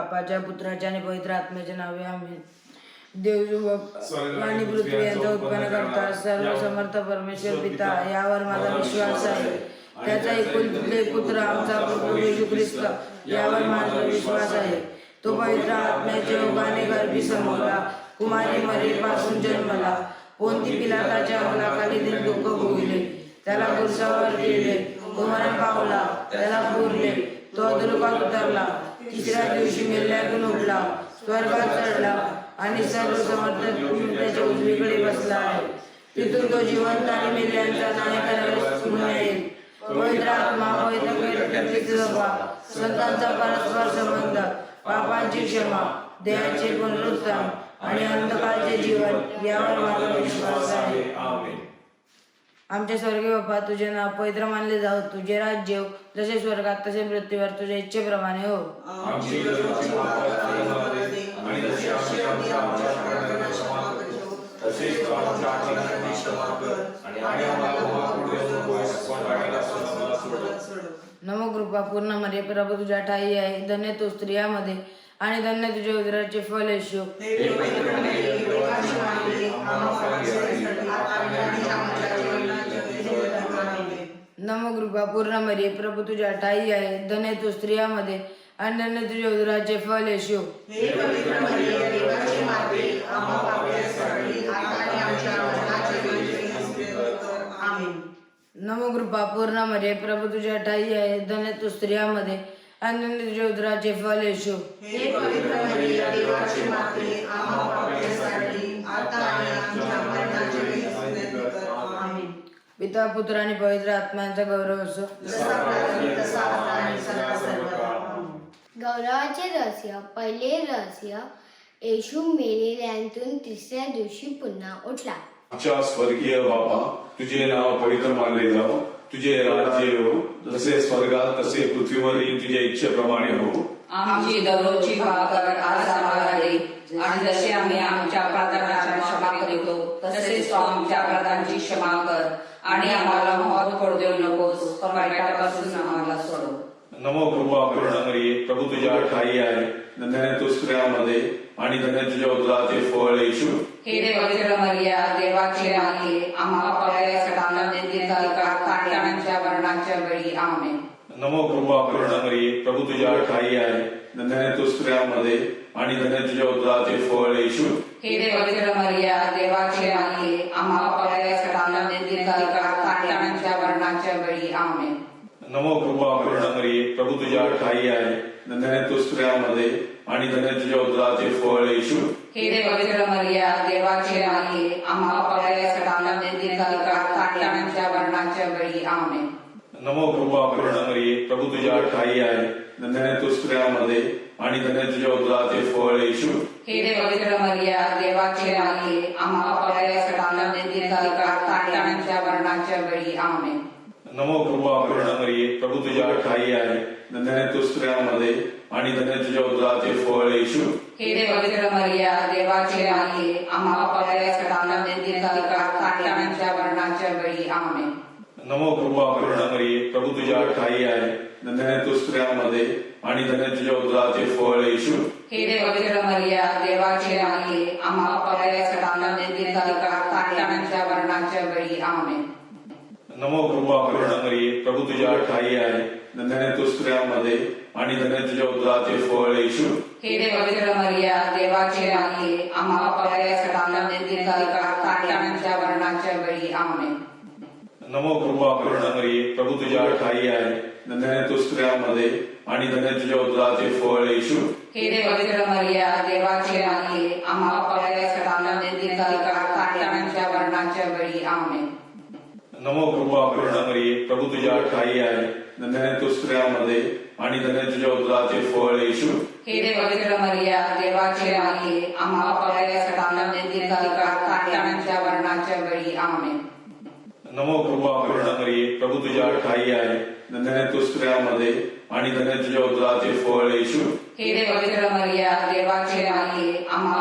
बापाच्या पुत्राच्या आणि पवित्र आत्म्याच्या नावे आमेन. देव आणि पृथ्वी यांचा उत्पन्न करता सर्व समर्थ परमेश्वर पिता यावर माझा विश्वास आहे. त्याचा एकुलते पुत्र आमचा प्रभू येशू ख्रिस्त यावर माझा विश्वास आहे. तो पवित्र आत्म्याच्या योगाने गर्भी समोरला, कुमारी मरीपासून जन्मला, पोंती पिलाताच्या अंगलाखाली दिन दुःख भोगले, त्याला क्रूसावर केले, तो मरण पावला, त्याला पुरले, तो अधोलोकात उतरला, तिसऱ्या दिवशी मेल्यातून उठला, स्वर्गात चढला आणि सर्व समर्थ त्याच्या उजवीकडे बसला आहे. तिथून तो जिवंत आणि मेल्यांचा न्याय करायला येईल. पवित्र आत्मा, पवित्र सभा, संतांचा परस्पर संबंध, पापांची क्षमा, देहाचे पुनरुत्थान आणि अंतकाळचे जीवन यावर माझा विश्वास आहे. आमच्या स्वर्गीय बाप्पा, तुझे नाव पवित्र मानले जाऊ, तुझे राज्य येऊ, जसे स्वर्गात तसे पृथ्वीवर तुझ्या इच्छेप्रमाणे हो. नमो कृपा पूर्ण मरिये, प्रभू तुझ्या ठाई आहे, धन्य तू स्त्रियामध्ये आणि धन्य तुझ्या उदराचे फळ येशू. नमो कृपा पूर्ण मरिये, प्रभू तुझ्या ठाई आहे, धन्य तू स्त्रियामध्ये आणि धन्य तुझ्या उदराचे फळ येशू. नमो कृपा पूर्ण मरिये, प्रभू तुझ्या ठाई आहे, धन्य तू स्त्रियामध्ये आणि धन्य तुझ्या उदराचे फळ येशू. पिता पुत्र आणि पवित्र आत्म्यांचा गौरव असो. गौरवाचे रहस्य. पहिले रहस्य, येशू मेलेल्यांतून तिसऱ्या दिवशी पुन्हा उठला. आमच्या स्वर्गीय बापा, तुझे नाव पवित्र मानले जाओ, तुझे राज्य हो, जसे स्वर्गात तसे पृथ्वीवरही तुझ्या इच्छेप्रमाणे हो. आमची दररोजची भाकर आज आम्हाला दे, आणि जसे आम्ही आमच्या अपराधांची क्षमा करतो तसेच तू आमच्या अपराधांची क्षमा कर, आणि आम्हाला मोहात पडू देऊ नकोस, पण वाईटापासून आम्हाला सोडव. नमो कृपा पूर्ण मरिये, प्रभू तुझ्या ठाई आहे, धन्य तू स्त्रियांमध्ये आणि धन्य तुझ्या उदराचे फळ येशू. हे पवित्र मरिया, देवाचे माते, आम्हा पापाच्या काट्यांच्या वर्णाच्या वेळी आमेन. नमो कृपा पूर्ण मरिये, प्रभू तुझ्या ठाई आहे, धन्य तू स्त्रियांमध्ये आणि धन्य तुझ्या उदराचे फळ येशू. हे पवित्र मरिया, देवाचे माते, आम्हा पापाच्या काट्यांच्या वर्णाच्या वेळी आमेन. नमो कृपा पूर्ण मरिये, प्रभू तुझ्या ठाई आहे, धन्य तू स्त्रियांमध्ये आणि धन्य तुझ्या उदराचे फळ येशू. हे पवित्र मरिया, देवाचे माते, आम्हा काट्यांच्या वर्णाच्या वेळी आमेन. नमो कृपा पूर्ण मरिये, प्रभू तुझ्या ठाई आहे, धन्य तू स्त्रियांमध्ये आणि धन्य तुझ्या उदराचे फळ येशू. हे पवित्र मरिया, देवाचे माते, आम्हा काट्यांच्या वर्णाच्या वेळी आमेन. नमो कृपा पूर्ण मरिये, प्रभू तुझ्या ठाई आहे, धन्य तू स्त्रियांमध्ये आणि धन्य तुझ्या उदराचे फळ येशू. हे पवित्र मरिया, देवाचे माते, आम्हा काट्यांच्या वर्णाच्या वेळी आमेन. नमो कृपा पूर्ण मरिये, प्रभू तुझ्या ठाई आहे, धन्य तू स्त्रियांमध्ये आणि धन्य तुझ्या उदराचे फळ येशू. हे पवित्र मरिया, देवाचे माते, आम्हा काट्यांच्या वर्णाच्या वेळी आमेन. नमो कृपा पूर्ण मरिये, प्रभू तुझ्या ठाई आहे, धन्य तू स्त्रियांमध्ये आणि धन्य तुझ्या उदराचे फळ येशू. हे पवित्र मरिया, देवाचे माते, आम्हा काट्यांच्या वर्णाच्या वेळी आमेन. नमो कृपा पूर्ण मरिये, प्रभू तुझ्या ठाई आहे, धन्य तू स्त्रियांमध्ये आणि धन्य तुझ्या उदराचे फळ येशू. हे पवित्र मरिया, देवाचे माते, आम्हा काट्यांच्या वर्णाच्या वेळी आमेन. नमो कृपा पूर्ण मरिये, प्रभू तुझ्या ठाई आहे, धन्य तू स्त्रियांमध्ये आणि धन्य तुझ्या उदराचे फळ येशू. हे पवित्र मरिया, देवाचे माते, आम्हा काट्यांच्या वर्णाच्या वेळी आमेन. नमो कृपा पूर्ण मरिये, प्रभू तुझ्या ठाई आहे, धन्य तू स्त्रियांमध्ये आणि धन्य तुझ्या उदराचे फळ येशू. हे पवित्र मरिया, देवाचे माते, आम्हा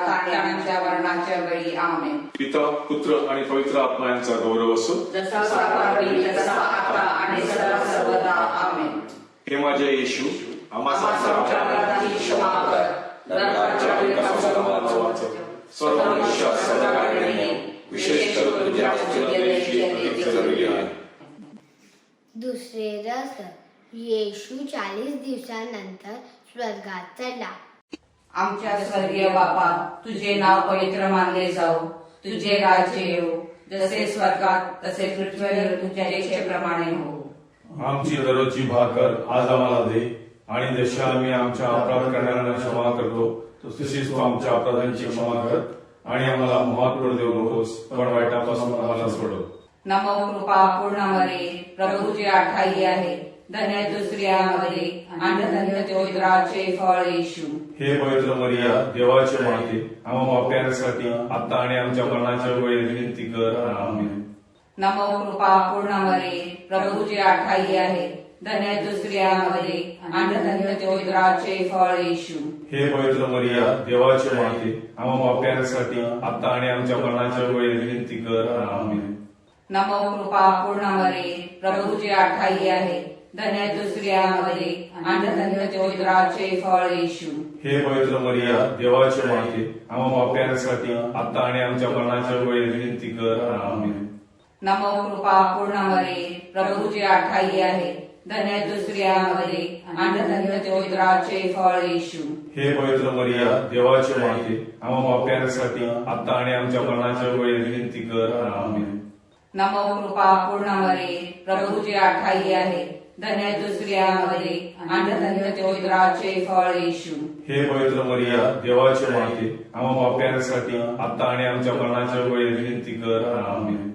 काट्यांच्या वर्णाच्या वेळी आमेन. पिता पुत्र आणि पवित्र आत्मा यांचा गौरव असो. जसा पूर्वी, तसा आता आणि सदा सर्वदा आमेन. हे माझे येशू, आम्हा आमच्या अपराधांची क्षमा कर, नरकाच्या विकासाला वाचव. सर्व मनुष्य सदाकाळी विशेष करून तुझ्या स्तुतीची जरुरी आहे. दुसरे रहस्य, येशू 40 दिवसानंतर स्वर्गात चढला. आमच्या स्वर्गीय बापा, तुझे नाव पवित्र मानले जाओ, तुझे राज्य येऊ, जसे स्वर्गात तसे पृथ्वीवर तुझ्या इच्छेप्रमाणे हो. आमची दररोजची भाकर आज आम्हाला दे, आणि जसे आम्ही आमच्या अपराध करणाऱ्यांना क्षमा करतो तशीच तू आमच्या अपराधांची क्षमा कर, आणि आम्हाला मोहात पडू देऊ नकोस, पण वाईटापासून आम्हाला सोडव. नमो कृपा पूर्ण मरे, प्रभू तुझे आठाई आहे, धन्य तू स्त्रियांमध्ये, आणि धन्य ते उदराचे फळ येशू. हे पवित्र मरिया, देवाचे माते, आम्हा पाप्यांसाठी आता आणि आमच्या मरणाच्या वेळी विनंती कर. आमेन. नमो कृपा पूर्ण मरे, प्रभू तुझे आठाई आहे, धन्य तू स्त्रियांमध्ये, आणि धन्य ते उदराचे फळ येशू. हे पवित्र मरिया, देवाचे माते, आम्हा पाप्यांसाठी आता आणि आमच्या मरणाच्या वेळी विनंती कर. आमेन. नमो कृपा पूर्ण मरे, प्रभू तुझे आठाई आहे, धन्य तू स्त्रियांमध्ये, आणि धन्य ते उदराचे फळ येशू. हे पवित्र मरिया, देवाचे माते, आम्हा पाप्यांसाठी आता आणि आमच्या मरणाच्या वेळी विनंती कर. आमेन. नमो कृपा पूर्ण मरे, प्रभू तुझे आठाई आहे, धन्य तू स्त्रियांमध्ये, आणि धन्य ते उदराचे फळ येशू. हे पवित्र मरिया, देवाचे माते, आम्हा पाप्यांसाठी आता आणि आमच्या मरणाच्या वेळी विनंती कर. आमेन. नमो कृपा पूर्ण मरे, प्रभू तुझे आठाई आहे, धन्य तू स्त्रियांमध्ये, आणि धन्य ते उदराचे फळ येशू. हे पवित्र मरिया, देवाचे माते, आम्हा पाप्यांसाठी आता आणि आमच्या मरणाच्या वेळी विनंती कर. आमेन.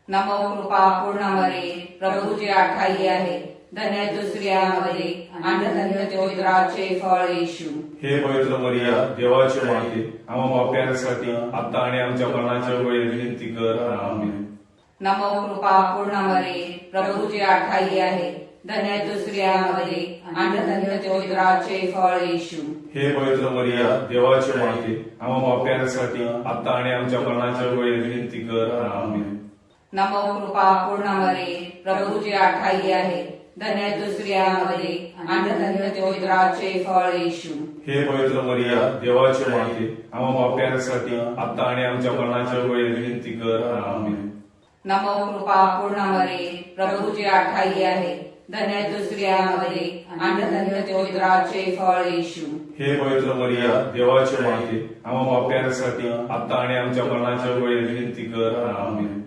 नमो कृपा पूर्ण मरे, प्रभू तुझे आठाई आहे, धन्य तू स्त्रियांमध्ये, आणि धन्य ते उदराचे फळ येशू. हे पवित्र मरिया, देवाचे माते, आम्हा पाप्यांसाठी आता आणि आमच्या मरणाच्या वेळी विनंती कर. आमेन. नमो कृपा पूर्ण मरे, प्रभू तुझे आठाई आहे, धन्य तू स्त्रियांमध्ये, आणि धन्य ते उदराचे फळ येशू. हे पवित्र मरिया, देवाचे माते, आम्हा पाप्यांसाठी आता आणि आमच्या मरणाच्या वेळी विनंती कर. आमेन. नमो कृपा पूर्ण मरे, प्रभू तुझे आठाई आहे, धन्य तू स्त्रियांमध्ये, आणि धन्य ते उदराचे फळ येशू. हे पवित्र मरिया, देवाचे माते, आम्हा पाप्यांसाठी आता आणि आमच्या मरणाच्या वेळी विनंती कर. आमेन. नमो कृपा पूर्ण मरे, प्रभू तुझे आठाई आहे, धन्य तू स्त्रियांमध्ये, आणि धन्य ते उदराचे फळ येशू. हे पवित्र मरिया, देवाचे माते, आम्हा पाप्यांसाठी आता आणि आमच्या मरणाच्या वेळी विनंती कर. आमेन.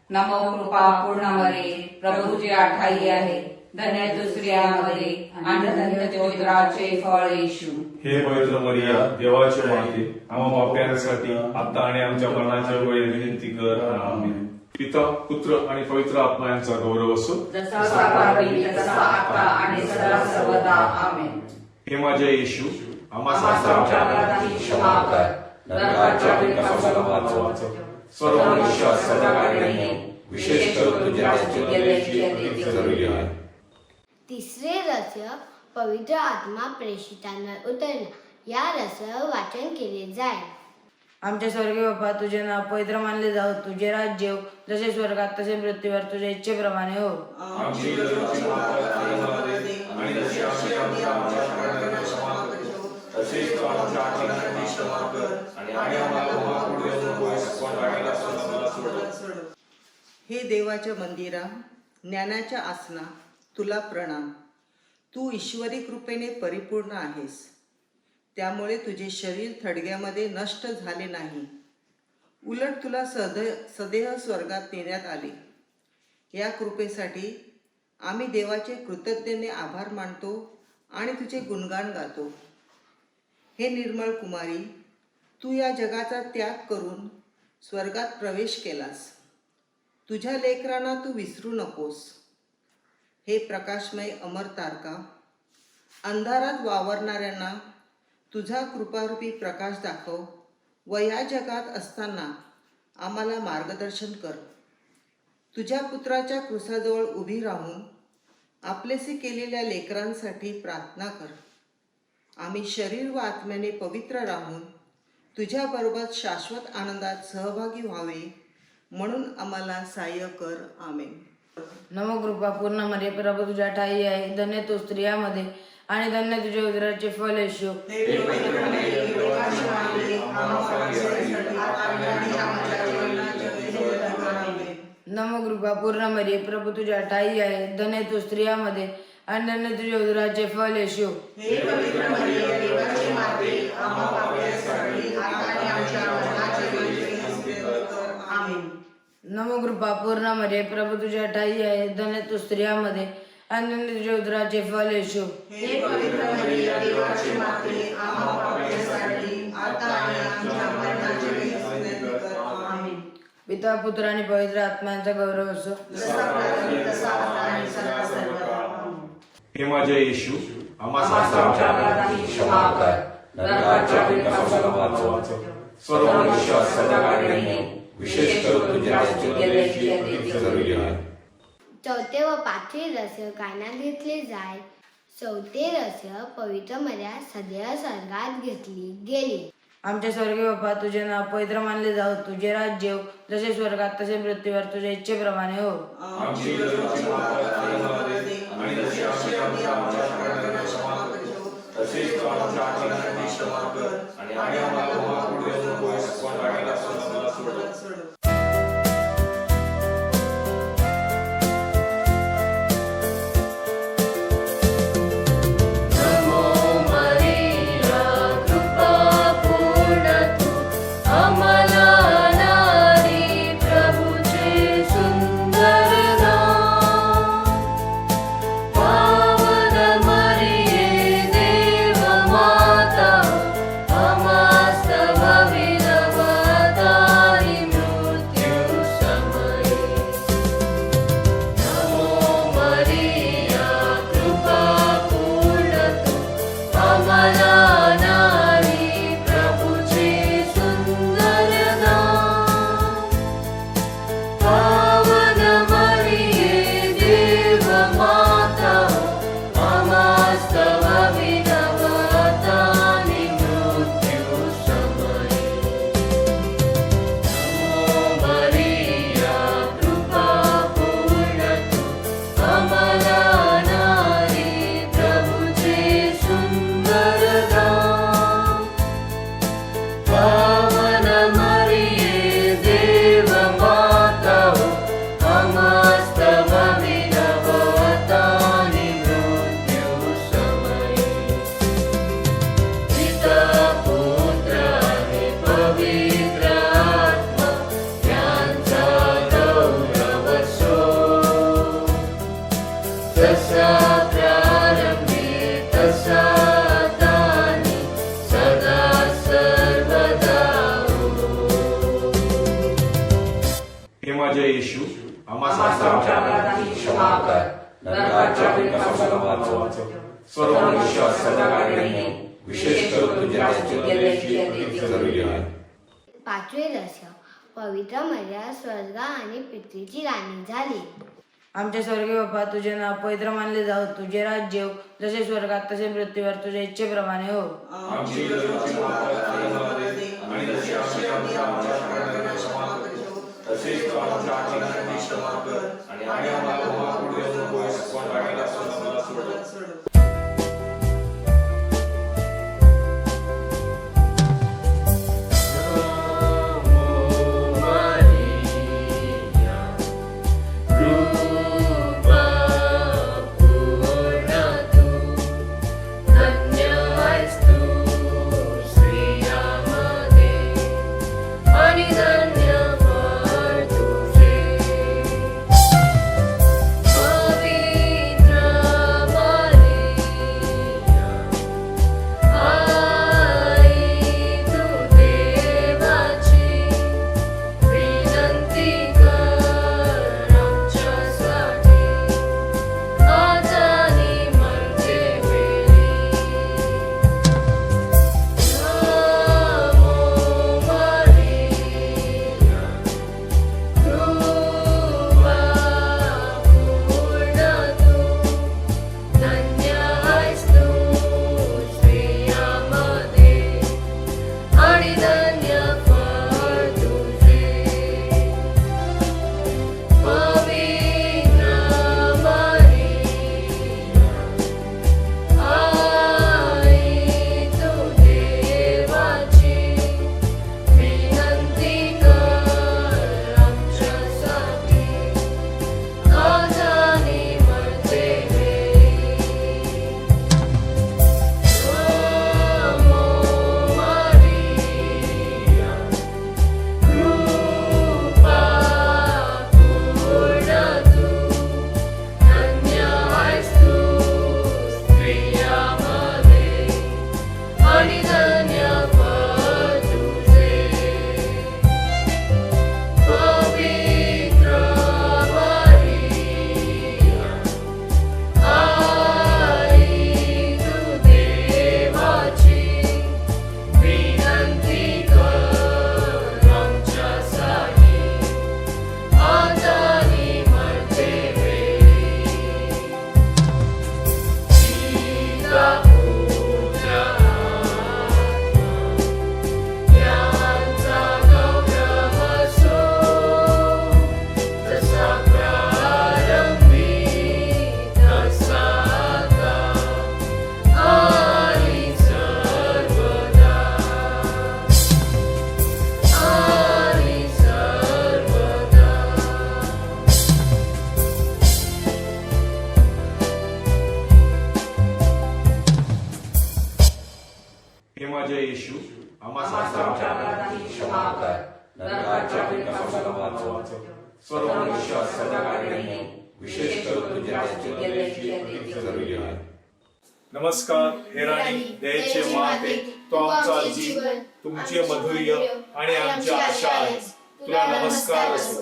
नमो कृपा पूर्ण मरे, प्रभू तुझे आठाई आहे, धन्य तू स्त्रियांमध्ये, आणि धन्य ते उदराचे फळ येशू. हे पवित्र मरिया, देवाचे माते, आम्हा पाप्यांसाठी आता आणि आमच्या मरणाच्या वेळी विनंती कर. आमेन. पिता, पुत्र आणि पवित्र आत्मा यांचा गौरव असो. जसा प्रारंभी तसा आता आणि सदा सर्वदा. आमेन. हे माझ्या येशू, आम्हा आमच्या अपराधांची क्षमा कर, नरकाच्या विकासाला वाचव. सर्व मनुष्य सदाकाळी विशेष करून तुझ्या स्तुतीची जरुरी आहे. तिसरे रहस्य, पवित्र आत्मा प्रेषितांवर उतरला. या रहस्य वाचन केले जाईल. आमच्या स्वर्गीय बापा, तुझे नाव पवित्र मानले जाओ, तुझे राज्य येऊ, जसे स्वर्गात तसे पृथ्वीवर तुझ्या इच्छेप्रमाणे हो. आमची दररोजची भाकर आम्हाला दे, आणि जशी आम्ही आमच्या अपराधांना क्षमा करतो तसेच तू आमच्या अपराधांची क्षमा कर, आणि आम्हाला मोहात पडू देऊ नकोस, पण वाईटापासून आम्हाला सोडव. हे देवाच्या मंदिरा, ज्ञानाच्या आसना, तुला प्रणाम. तू ईश्वरी कृपेने परिपूर्ण आहेस, त्यामुळे तुझे शरीर थडग्यामध्ये नष्ट झाले नाही. उलट तुला सदेह स्वर्गात नेण्यात आले. या कृपेसाठी आम्ही देवाचे कृतज्ञतेने आभार मानतो आणि तुझे गुणगान गातो. हे निर्मळ कुमारी, तू या जगाचा त्याग करून स्वर्गात प्रवेश केलास. तुझ्या लेकरांना तू विसरू नकोस. हे प्रकाशमय अमर तारका, अंधारात वावरणाऱ्यांना तुझा कृपारूपी प्रकाश दाखव व या जगात असताना आम्हाला मार्गदर्शन कर. तुझ्या पुत्राच्या क्रुसाजवळ उभी राहून आपलेसे केलेल्या लेकरांसाठी प्रार्थना कर. आम्ही शरीर व आत्म्याने पवित्र राहून तुझ्याबरोबर शाश्वत आनंदात सहभागी व्हावे म्हणून आम्हाला सहाय्य कर. आमेन. नमो कृपा पूर्ण मरिया, प्रभू तुझ्या ठाई आहे, धन्य तू स्त्रियांमध्ये, आणि धन्य तुझ्या उदराचे फळ येशू. नमो कृपा पूर्ण मरिये, प्रभू तुझ्या ठाई आहे, धन्य तू स्त्रियामध्ये आणि धन्य तुझ्या उदराचे फळ येशू. नमो कृपा पूर्ण मरिये, प्रभू तुझ्या ठाई आहे, धन्य तू स्त्रियामध्ये आणि धन्य तुझ्या उदराचे फळ येशू. पिता पुत्र आणि पवित्र आत्म्यांचा गौरव असो. हे माझ्या येशू, आम्हा आमच्या अपराधांची क्षमा कर, नरकाच्या पिंडापासून वाचव, सर्व मनुष्य सदाकाळी विशेष करून तुझ्या राज्याची जरुरी आहे. चौथे व पाचवे रहस्य कानात घेतले जाय. चौथे रहस्य पवित्र मर्या सदैव स्वर्गात घेतली गेली. आमच्या स्वर्गीय बाप्पा, तुझे नाव पवित्र मानले जाऊ, तुझे राज्य येऊ, जसे स्वर्गात तसे पृथ्वीवर तुझ्या इच्छेप्रमाणे हो. आमची दररोजची भाकर आम्हाला दे, आणि जशी आम्ही आमच्या अपराधांना क्षमा करतो, तसेच तू आमच्या अपराधांची क्षमा कर, आणि आम्हाला मोहात देऊ नकोस, पण वाईटापासून आम्हाला सोड. हे माझ्या येशू, आमच्या अपराधांची क्षमा कर, नरकाच्या पिंडापासून वाचव, सर्व मनुष्य सदाकाळी विशेष करून तुझ्या राज्याची जरुरी आहे. पाचवे रहस्य पवित्र मर्या स्वर्ग आणि पृथ्वीची राणी झाली. आमच्या स्वर्गीय बाप्पा, तुझे नाव पवित्र मानले जाऊ, तुझे राज्य येऊ, जसे स्वर्गात तसे पृथ्वीवर तुझ्या इच्छेप्रमाणे हो. आमची दररोजची भाकर आम्हाला दे, आणि जशी आम्ही आमच्या अपराधांना क्षमा करतो, तसेच तू आमच्या अपराधांची क्षमा कर, आणि आम्हाला मोहात देऊ नकोस, पण वाईटापासून आम्हाला सोड. येशू आमच्या अपराधांची क्षमा कर, नरकाच्या पिंडापासून आम्हाला वाचव. सर्व मनुष्य सदाकाळी विशेष करून तुझ्या नमस्कार हे राणी दयेचे माते, तो आमचा जीवन, तुमचे मधुर्य आणि आमची आशा आहे. तुला नमस्कार असो.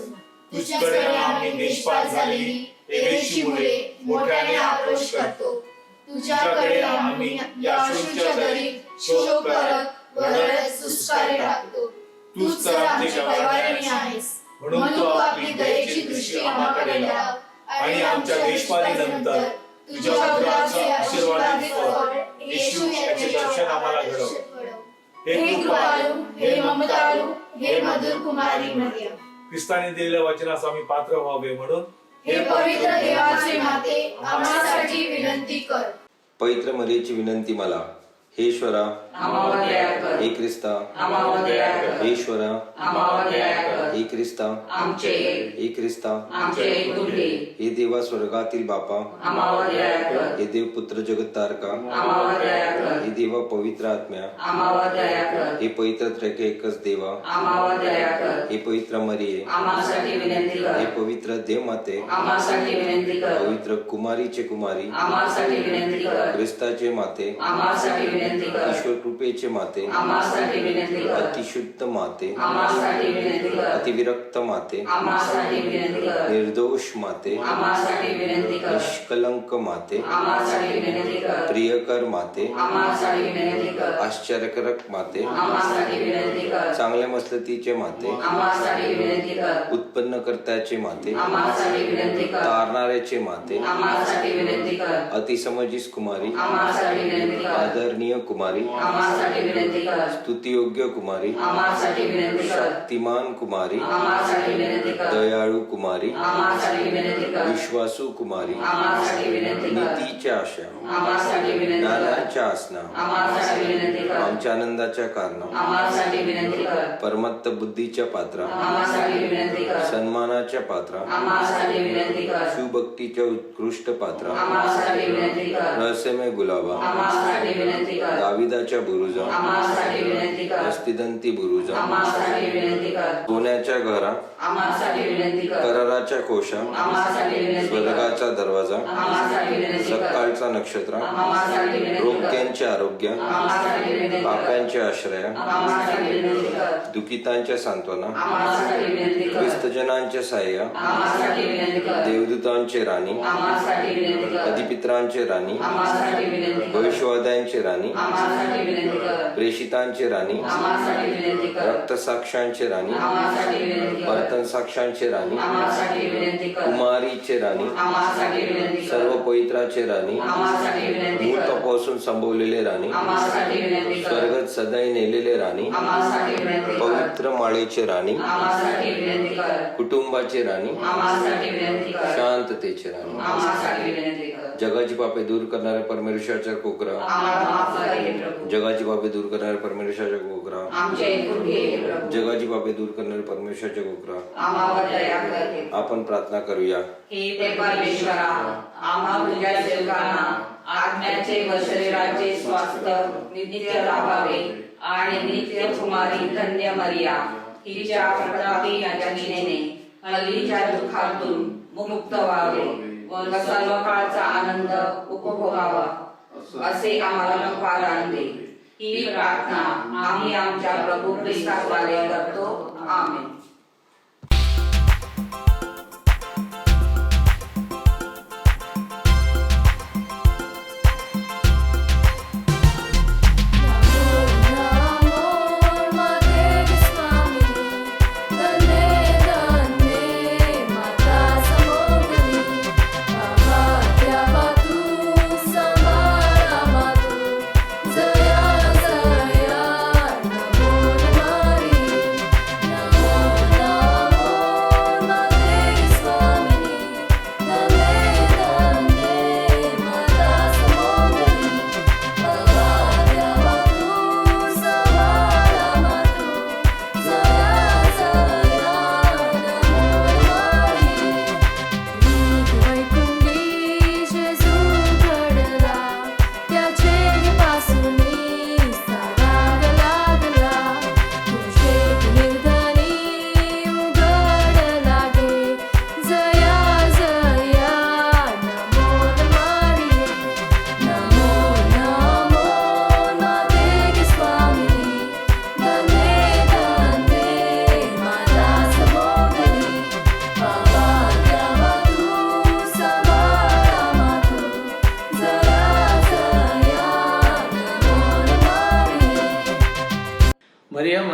तुझ्याकडे आम्ही देशपाल झालेली एवेशीमुळे मोठ्याने आक्रोश करतो. तुझ्याकडे आम्ही या शून्य घरी शोक करत वरच दुष्काळी राहतो. तूच तर आमची कैवारिणी आहेस, म्हणून तू आपली दयेची दृष्टी आम्हाकडे लाव आणि आमच्या देशपालीनंतर तुझ्या उदराचे आशीर्वादित फळ येशू याचे दर्शन आम्हाला घडव. हे कृपाळू, हे ममताळू, हे मधुर कुमारी मरियम, ख्रिस्ताने दिलेल्या वचनास आम्ही पात्र व्हावे म्हणून हे पवित्र देवाचे माते, आम्हासाठी विनंती कर. पवित्र मरियेची विनंती मला. हे ईश्वरा, आम्हाला दया कर. हे ख्रिस्ता, आम्हाला दया कर. हे ईश्वरा, आम्हाला दया कर. हे ख्रिस्ता, आमचे हे ख्रिस्ता, आमचे कुठले हे देवा स्वर्गातील बापा, आम्हाला दया कर. हे देव पुत्र जगत तारका, आम्हाला दया कर. हे देवा पवित्र आत्म्या, आम्हाला दया कर. हे पवित्र त्रैक एकच देवा, आम्हाला दया कर. हे पवित्र मरिये, आम्हासाठी विनंती हे कर. पवित्र देव माते, आम्हासाठी विनंती कर. पवित्र कुमारीचे कुमारी, आम्हासाठी विनंती कर. ख्रिस्ताचे माते, आम्हासाठी विनंती कर. ईश्वर कृपेचे माते, आम्हासाठी विनंती कर. अतिशुद्ध माते, आम्हासाठी विनंती कर. अतिविरक्त माते, आम्हासाठी विनंती कर. निर्दोष माते, आम्हासाठी विनंती कर. निष्कलंक माते, आम्हासाठी विनंती कर. प्रियकर माते, आम्हासाठी विनंती कर. आश्चर्यकारक माते, आम्हासाठी विनंती कर. चांगल्या मसलतीचे माते, आम्हासाठी विनंती कर. उत्पन्नकर्त्याचे माते, आम्हासाठी विनंती कर. तारणाऱ्याचे माते, आम्हासाठी विनंती कर. अतिसमजीस कुमारी, आम्हासाठी विनंती कर. आदरणीय कुमारी, आम्हासाठी विनंती कर. स्तुतियोग्य कुमारी, आम्हासाठी विनंती कर. शक्तिमान कुमारी, आम्हासाठी विनंती कर. दयाळू कुमारी, आम्हासाठी विनंती कर. विश्वासू कुमारी, आम्हासाठी विनंती कर. नीतीच्या आशा, आम्हासाठी विनंती कर. ज्ञानाच्या आसना, आम्हासाठी विनंती कर. आमच्या आनंदाच्या कारण, आम्हासाठी विनंती कर. परमत्त बुद्धीच्या पात्रा, आम्हासाठी विनंती कर. सन्मानाच्या पात्रा, आम्हासाठी विनंती कर. शिवभक्तीच्या उत्कृष्ट पात्रा, आम्हासाठी विनंती कर. रहस्यमय गुलाबा, आम्हासाठी विनंती कर. दाविदाच्या बुरुजा, आम्हासाठी विनंती कर. हस्तिदंती बुरुजा, आम्हासाठी विनंती कर. सोन्याच्या घरा, आम्हासाठी विनंती कर. कराराच्या कोशा, आम्हासाठी विनंती कर. स्वर्गाचा दरवाजा, आम्हासाठी विनंती कर. सकाळचा नक्षत्र, आम्हासाठी विनंती कर. रोग्यांचे आरोग्य, आम्हासाठी विनंती कर. पाप्यांचे आश्रय, आम्हासाठी विनंती कर. दुखितांच्या सांत्वना, आम्हासाठी विनंती कर. ख्रिस्तजनांचे सहाय्य, आम्हासाठी विनंती कर. देवदूतांचे राणी, आम्हासाठी विनंती कर. अधिपित्रांचे राणी, आम्हासाठी विनंती कर. भविष्यवाद्यांचे राणी, आम्हासाठी विनंती कर. प्रेषितांचे राणी, आम्हासाठी विनंती कर. रक्तसाक्षांचे राणी, आम्हासाठी विनंती कर. वर्तन साक्षांचे राणी, आम्हासाठी विनंती कर. कुमारीचे राणी, आम्हासाठी विनंती कर. सर्व पवित्राचे राणी, आम्हासाठी विनंती कर. मूर्तपासून संभवलेले राणी, आम्हासाठी विनंती कर. स्वर्गात सदाई नेलेले राणी, आम्हासाठी विनंती कर. पवित्र माळेचे राणी, आम्हासाठी विनंती कर. कुटुंबाचे राणी, आम्हासाठी विनंती कर. शांततेचे राणी, आम्हासाठी विनंती कर. जगाची पापे दूर करणारे परमेश्वराच्या कोकरा, आम्हाला माफ कर हे प्रभू. जगाची पापे दूर करणारे परमेश्वराच्या कोकरा, आमचे ऐकून घे हे प्रभू. जगाची पापे दूर करणारे परमेश्वराच्या कोकरा. आम्हावर दया कर हे. आपण प्रार्थना करूया. हे ते परमेश्वरा, आम्हा तुझ्या सेवकांना आत्म्याचे व शरीराचे स्वास्थ्य नित्य लाभावे आणि नित्य कुमारी धन्य मरिया हिच्या प्रतापी याचनेने हल्लीच्या दुःखातून मुक्त व्हावे व सर्व काळचा आनंद उपभोगावा असे आम्हाला कृपादान दे. ही प्रार्थना आम्ही आमच्या प्रभू ख्रिस्ताद्वारे करतो. आमेन. Jaya Jaya Namo Namari Namo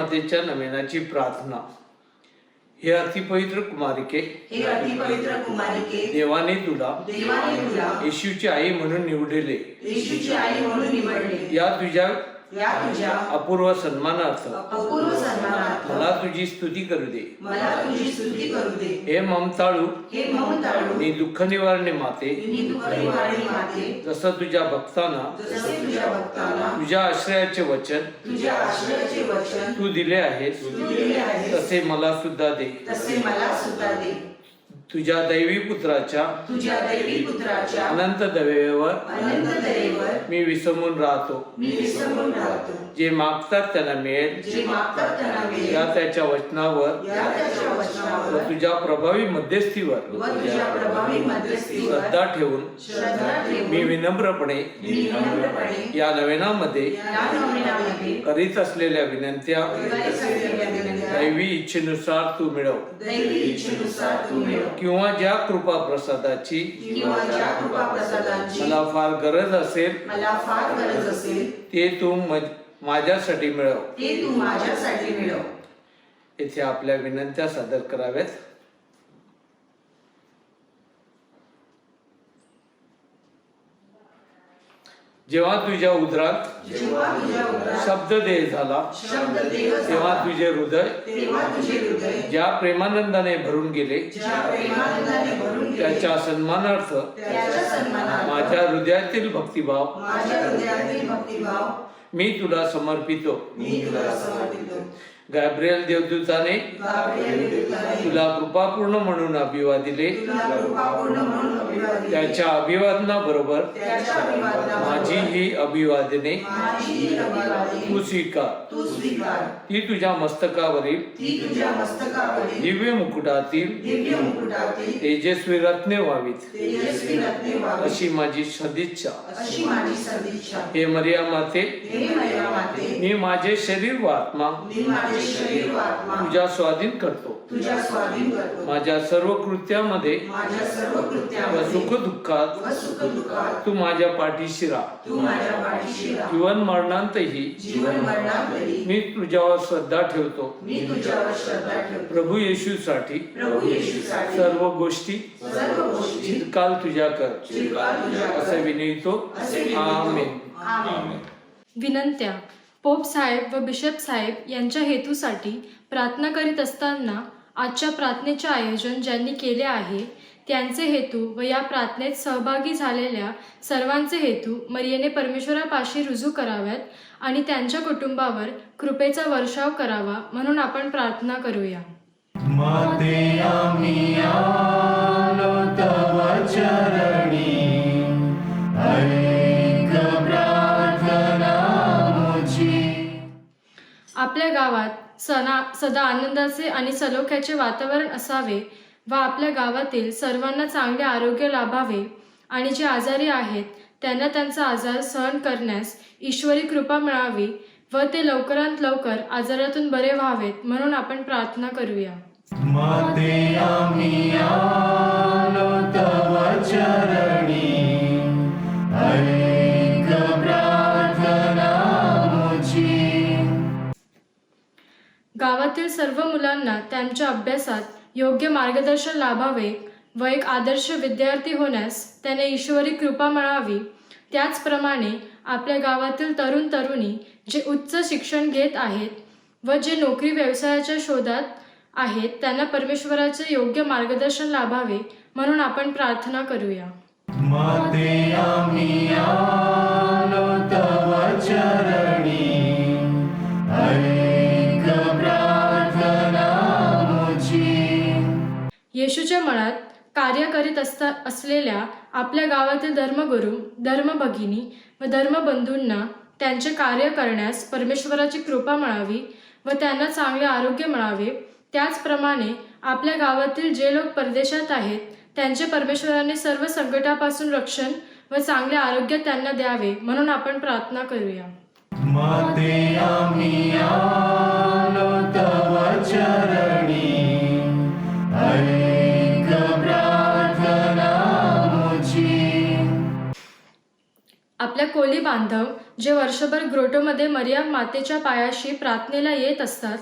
मातेच्या नमेनाची प्रार्थना. हे अतिपवित्र कुमारिके, हे अतिपवित्र कुमारिके, देवाने तुला तुला येशूची आई म्हणून निवडले. येशूची आई म्हणून निवडले. या तुझ्या अपूर्व सन्मानार्थ सन्मानार्थ मला तुझी स्तुती करू दे. मला तुझी स्तुती करू दे. हे ममताळू ममताळू नि दुःख निवारणे माते, निवारणी माते, जसं तुझ्या भक्तांना तुझ्या आश्रयाचे वचन तुझ्या आश्रयाचे वचन तू दिले आहेस, तसे मला सुद्धा दे. तुझ्या दैवी पुत्राच्या अनंत दयेवर मी विसंबून राहतो. जे मागतात त्यांना मिळेल, या त्याच्या वचनावर व तुझ्या प्रभावी मध्यस्थीवर श्रद्धा ठेवून मी विनम्रपणे या नवेनामध्ये करीत असलेल्या विनंत्या दैवी इच्छेनुसार तू मिळव. किंवा ज्या कृपा प्रसादाची मला फार गरज असेल ते तू माझ्यासाठी मिळव. येथे आपल्या विनंत्या सादर कराव्यात. जेव्हा तुझ्या उदरात शब्द देह झाला, तेव्हा तुझे हृदय ज्या प्रेमानंदाने भरून गेले, त्याच्या सन्मानार्थ माझ्या हृदयातील भक्तिभाव मी तुला समर्पितो. गॅब्रिएल देवदूताने तुला कृपापूर्ण म्हणून अभिवादिले. त्याच्या अभिवादनाबरोबर माझी ही अभिवादने तू स्वीकार. ती तुझ्या मस्तकावरील दिव्य मुकुटातील तेजस्वी रत्ने व्हावीत, अशी माझी सदिच्छा. हे मरिया माते, मी माझे शरीर व आत्मा तुझ्या स्वाधीन करतो. माझ्या सर्व कृत्यामध्ये व सुख दुःखात तू माझ्या पाठीशी राहा. जीवन मरणांतही मी तुझ्यावर श्रद्धा ठेवतो. प्रभू येशूसाठी सर्व गोष्टी चिरकाल तुझ्या कर, असे विनयतो. आमेन. विनंत्या. पोप साहेब व बिशप साहेब यांच्या हेतूसाठी प्रार्थना करीत असताना आजच्या प्रार्थनेचे आयोजन ज्यांनी केले आहे त्यांचे हेतू व या प्रार्थनेत सहभागी झालेल्या सर्वांचे हेतू मरियेने परमेश्वरापाशी रुजू कराव्यात आणि त्यांच्या कुटुंबावर कृपेचा वर्षाव करावा म्हणून आपण प्रार्थना करूया. माते आम्ही आलो तव चरणी, ऐक प्रार्थना मुझी. आपल्या गावात सदा आनंदाचे आणि सलोख्याचे वातावरण असावे व आपल्या गावातील सर्वांना चांगले आरोग्य लाभावे आणि जे आजारी आहेत त्यांना त्यांचा आजार सहन करण्यास ईश्वरी कृपा मिळावी व ते लवकरात लवकर आजारातून बरे व्हावेत म्हणून आपण प्रार्थना करूया. माते आम्ही आलो तव चरणी, ऐक प्रार्थना मुझी. गावातील सर्व मुलांना त्यांच्या अभ्यासात योग्य मार्गदर्शन लाभावे व एक आदर्श विद्यार्थी होण्यास त्याने ईश्वरी कृपा मिळावी. त्याचप्रमाणे आपल्या गावातील तरुण तरुणी जे उच्च शिक्षण घेत आहेत व जे नोकरी व्यवसायाच्या शोधात आहेत त्यांना परमेश्वराचे योग्य मार्गदर्शन लाभावे म्हणून आपण प्रार्थना करूया. माते आम्ही आलो तव चरणी, ऐक प्रार्थना मुझी. येशूच्या मनात कार्य करीत असलेल्या आपल्या गावातील धर्मगुरू, धर्मभगिनी व धर्मबंधूंना त्यांचे कार्य करण्यास परमेश्वराची कृपा मिळावी व त्यांना चांगले आरोग्य मिळावे. त्याचप्रमाणे आपल्या गावातील जे लोक परदेशात आहेत त्यांचे परमेश्वराने सर्व संकटापासून रक्षण व चांगले आरोग्य त्यांना द्यावे म्हणून आपण प्रार्थना करूया. माते आम्ही आलो तव चरणी, ऐक प्रार्थना मुझी. आपल्या कोली बांधव जे वर्षभर ग्रोटोमध्ये मरिया मातेच्या पायाशी प्रार्थनेला येत असतात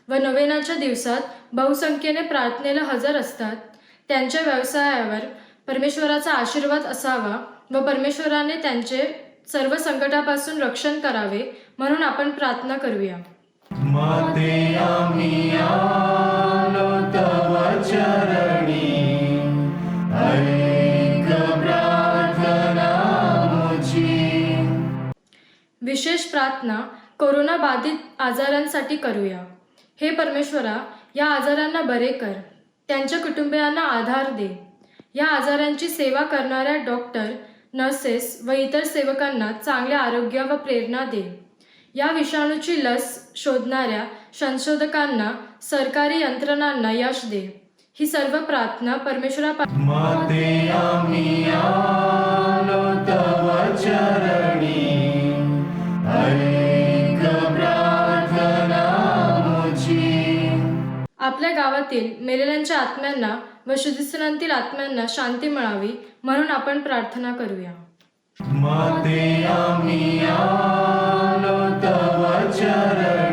व नवेनाच्या दिवसात बहुसंख्येने प्रार्थनेला हजर असतात, त्यांच्या व्यवसायावर परमेश्वराचा आशीर्वाद असावा व परमेश्वराने त्यांचे सर्व संकटापासून रक्षण करावे म्हणून आपण प्रार्थना करूया. माते आम्ही आलो तव चरणी, ऐक प्रार्थना आमची. विशेष प्रार्थना कोरोना बाधित आजारांसाठी करूया. हे परमेश्वरा, या आजारांना बरे कर, त्यांच्या कुटुंबियांना आधार दे. या आजारांची सेवा करणाऱ्या डॉक्टर, नर्सेस व इतर सेवकांना चांगले आरोग्य व प्रेरणा दे. या विषाणूची लस शोधणाऱ्या संशोधकांना, सरकारी यंत्रणांना यश दे. ही सर्व प्रार्थना परमेश्वरापासून माते आम्ही आलो तव चरणी, ऐक प्रार्थना आमची. आपल्या गावातील मेलेल्यांच्या आत्म्यांना व शुद्धीस्थानांतील आत्म्यांना शांती मिळावी म्हणून आपण प्रार्थना करूया. माते आम्ही आलो तव चरणी,